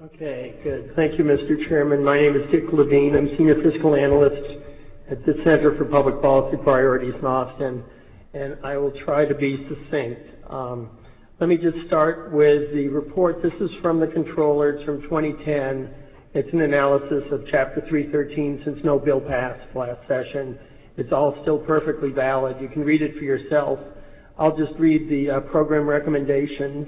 Okay, good. Thank you, Mr. Chairman. My name is Dick Lavine. I'm Senior Fiscal Analyst at the Center for Public Policy Priorities in Austin, and I will try to be succinct. Let me just start with the report. This is from the Comptroller. It's from 2010. It's an analysis of Chapter 313 since no bill passed last session. It's all still perfectly valid. You can read it for yourself. I'll just read the program recommendations.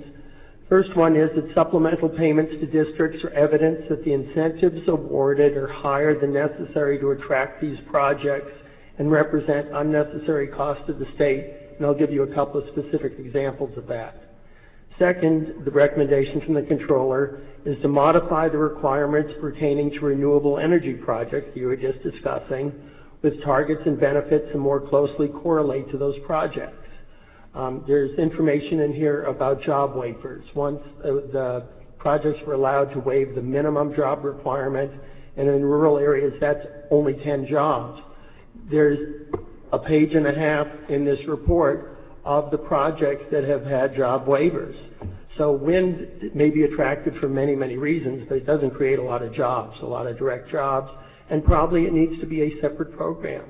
First one is that supplemental payments to districts are evidence that the incentives awarded are higher than necessary to attract these projects and represent unnecessary cost to the state, and I'll give you a couple of specific examples of that. Second, the recommendation from the Comptroller is to modify the requirements pertaining to renewable energy projects you were just discussing with targets and benefits and more closely correlate to those projects. There's information in here about job waivers. Once the projects were allowed to waive the minimum job requirement, and in rural areas that's only 10 jobs. There's a page and a half in this report of the projects that have had job waivers. So wind may be attractive for many, many reasons, but it doesn't create a lot of jobs, a lot of direct jobs, and probably it needs to be a separate program.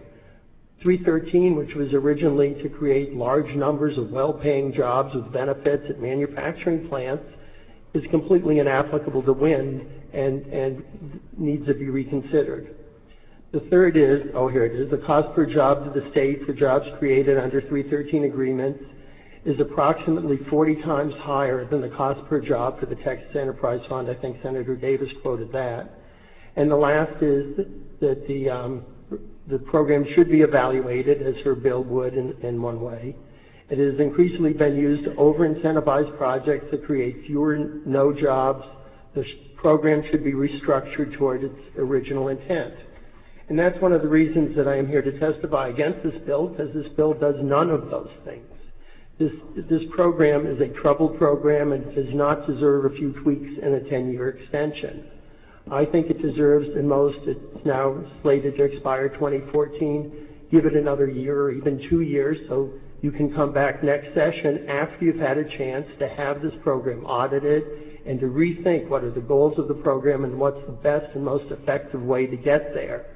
313, which was originally to create large numbers of well-paying jobs with benefits at manufacturing plants, is completely inapplicable to wind and needs to be reconsidered. The third is, here it is, the cost per job to the state for jobs created under 313 agreements is approximately 40 times higher than the cost per job for the Texas Enterprise Fund. I think Senator Davis quoted that. And the last is that the program should be evaluated, as her bill would in one way. It has increasingly been used to over-incentivize projects that create fewer no jobs. The program should be restructured toward its original intent. And that's one of the reasons that I am here to testify against this bill, because this bill does none of those things. This program is a troubled program and does not deserve a few tweaks and a 10-year extension. I think it deserves, and most, it's now slated to expire 2014. Give it another year or even 2 years so you can come back next session after you've had a chance to have this program audited and to rethink what are the goals of the program and what's the best and most effective way to get there.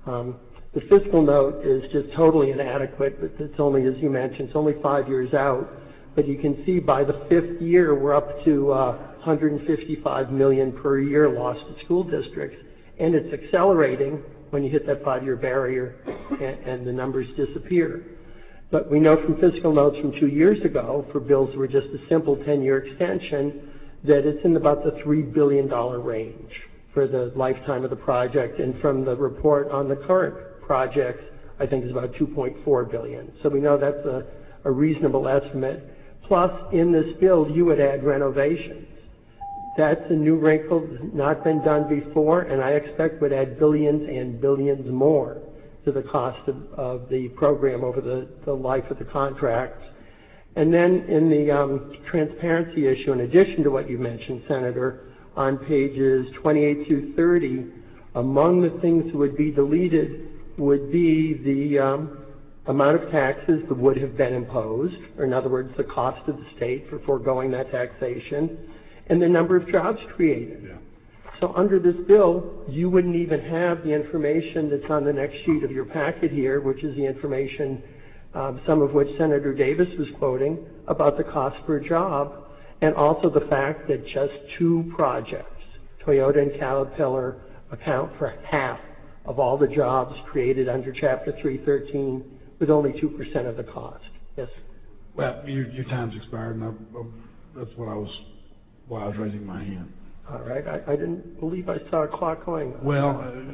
The fiscal note is just totally inadequate, but it's only, as you mentioned, it's only 5 years out. But you can see by the 5th year, we're up to $155 million per year lost to school districts. And it's accelerating when you hit that 5-year barrier and the numbers disappear. But we know from fiscal notes from 2 years ago, for bills that were just a simple 10-year extension, that it's in about the $3 billion range for the lifetime of the project. And from the report on the current projects, I think it's about $2.4 billion. So we know that's a reasonable estimate. Plus, in this bill, you would add renovations. That's a new wrinkle that's not been done before, and I expect would add billions and billions more to the cost of the program over the life of the contract. And then in the transparency issue, in addition to what you mentioned, Senator, on pages 28 through 30, among the things that would be deleted would be the amount of taxes that would have been imposed, or in other words, the cost of the state for foregoing that taxation, and the number of jobs created. Yeah. So under this bill, you wouldn't even have the information that's on the next sheet of your packet here, which is the information, some of which Senator Davis was quoting, about the cost per job, and also the fact that just 2 projects, Toyota and Caterpillar, account for half of all the jobs created under Chapter 313 with only 2% of the cost. Yes? Well, your time's expired, and that's why I was raising my hand. All right. I didn't believe I saw a clock going. Well,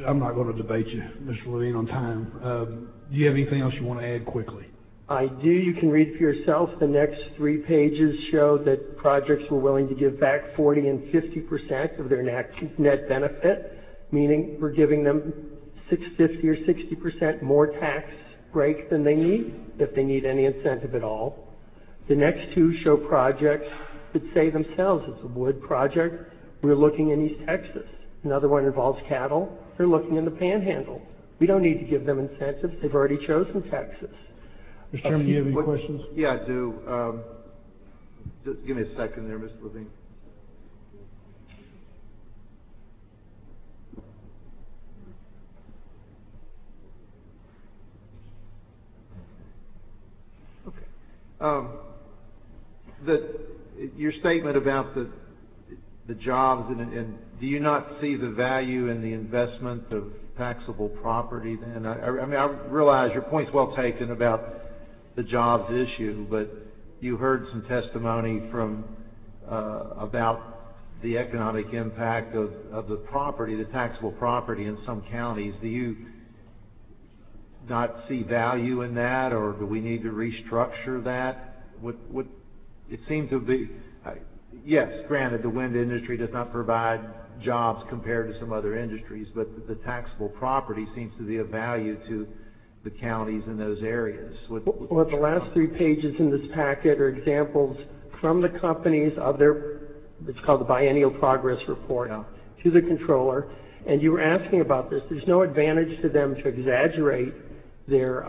I'm not going to debate you, Mr. Lavine, on time. Do you have anything else you want to add quickly? I do. You can read for yourself. The next 3 pages show that projects were willing to give back 40 and 50% of their net benefit, meaning we're giving them 50 or 60% more tax break than they need, if they need any incentive at all. The next 2 show projects that say themselves it's a wood project. We're looking in East Texas. Another one involves cattle. They're looking in the Panhandle. We don't need to give them incentives. They've already chosen Texas. Mr. Chairman, do you have any questions? Yeah, I do. Just give me a second there, Mr. Lavine. Your statement about the jobs, and do you not see the value in the investment of taxable property then? I mean, I realize your point's well taken about the jobs issue, but you heard some testimony from about the economic impact of the property, the taxable property in some counties. Do you not see value in that, or do we need to restructure that? What it seemed to be, yes, granted, the wind industry does not provide jobs compared to some other industries, but the taxable property seems to be of value to the counties in those areas. Well, the last 3 pages in this packet are examples from the companies of their, it's called the Biennial Progress Report, to the controller. And you were asking about this. There's no advantage to them to exaggerate their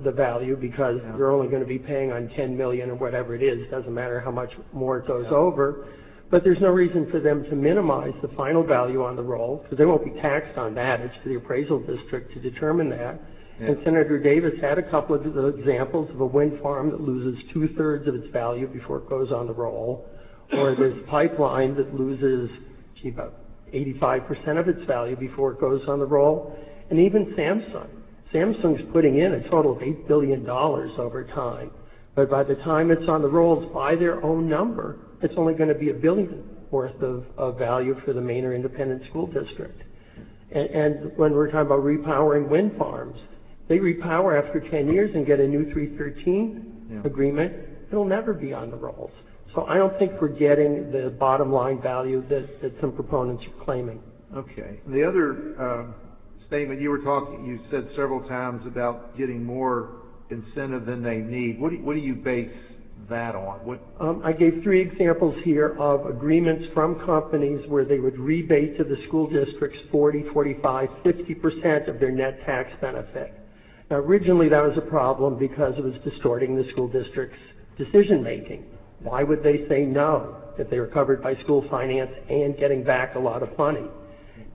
the value, because they're only going to be paying on $10 million or whatever it is. Doesn't matter how much more it goes over. But there's no reason for them to minimize the final value on the roll, because they won't be taxed on that. It's to the appraisal district to determine that. And Senator Davis had a couple of examples of a wind farm that loses 2/3 of its value before it goes on the roll, or this pipeline that loses about 85% of its value before it goes on the roll. And even Samsung's putting in a total of $8 billion over time. But by the time it's on the rolls, by their own number, it's only going to be $1 billion worth of value for the Manor Independent School District. And when we're talking about repowering wind farms, they repower after 10 years and get a new 313 agreement. It'll never be on the rolls. So I don't think we're getting the bottom line value that some proponents are claiming. Okay. The other statement you said several times about getting more incentive than they need. What do you base that on? I gave 3 examples here of agreements from companies where they would rebate to the school districts 40, 45, 50% of their net tax benefit. Now, originally that was a problem because it was distorting the school district's decision making. Why would they say no if they were covered by school finance and getting back a lot of money?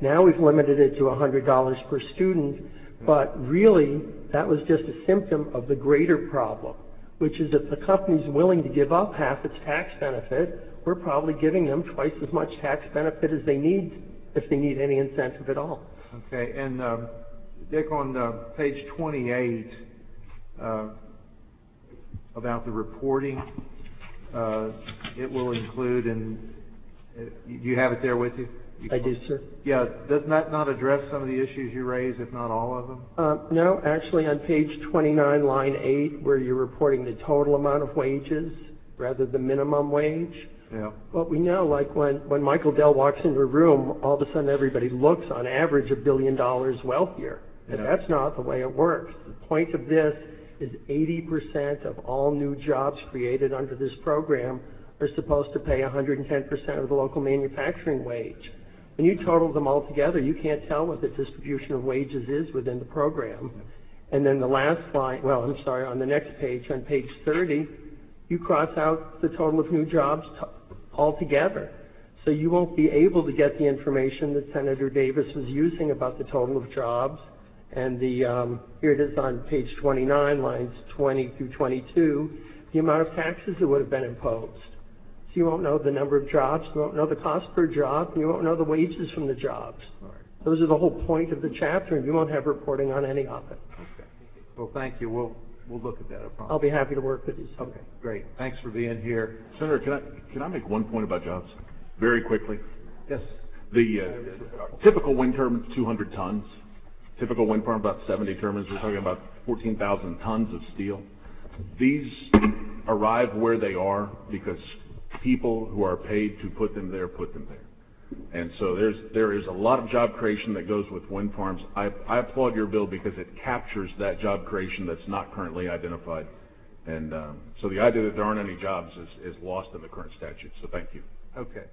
Now we've limited it to $100 per student, but really that was just a symptom of the greater problem, which is if the company's willing to give up half its tax benefit, we're probably giving them twice as much tax benefit as they need, if they need any incentive at all. Okay, and Dick, on page 28, about the reporting, it will include, and you have it there with you? I do, sir. Yeah, does that not address some of the issues you raised, if not all of them? No, actually on page 29, line 8, where you're reporting the total amount of wages rather than minimum wage. Yeah. Well, we know, like when Michael Dell walks into a room, all of a sudden everybody looks on average $1 billion wealthier. But that's not the way it works. The point of this is 80% of all new jobs created under this program are supposed to pay 110% of the local manufacturing wage. When you total them all together, you can't tell what the distribution of wages is within the program. And then the last line, on the next page, on page 30, you cross out the total of new jobs altogether. So you won't be able to get the information that Senator Davis was using about the total of jobs. And here it is on page 29, lines 20 through 22, the amount of taxes that would have been imposed. So you won't know the number of jobs, you won't know the cost per job, and you won't know the wages from the jobs. Those are the whole point of the chapter, and you won't have reporting on any of it. Okay. Well, thank you. We'll look at that, I promise. I'll be happy to work with you. Okay, great. Thanks for being here. Senator, can I make one point about jobs very quickly? Yes. The typical wind turbine is 200 tons. Typical wind farm, about 70 turbines. We're talking about 14,000 tons of steel. These arrive where they are because people who are paid to put them there. And so there is a lot of job creation that goes with wind farms. I applaud your bill because it captures that job creation that's not currently identified. And so the idea that there aren't any jobs is lost in the current statute. So thank you. Okay.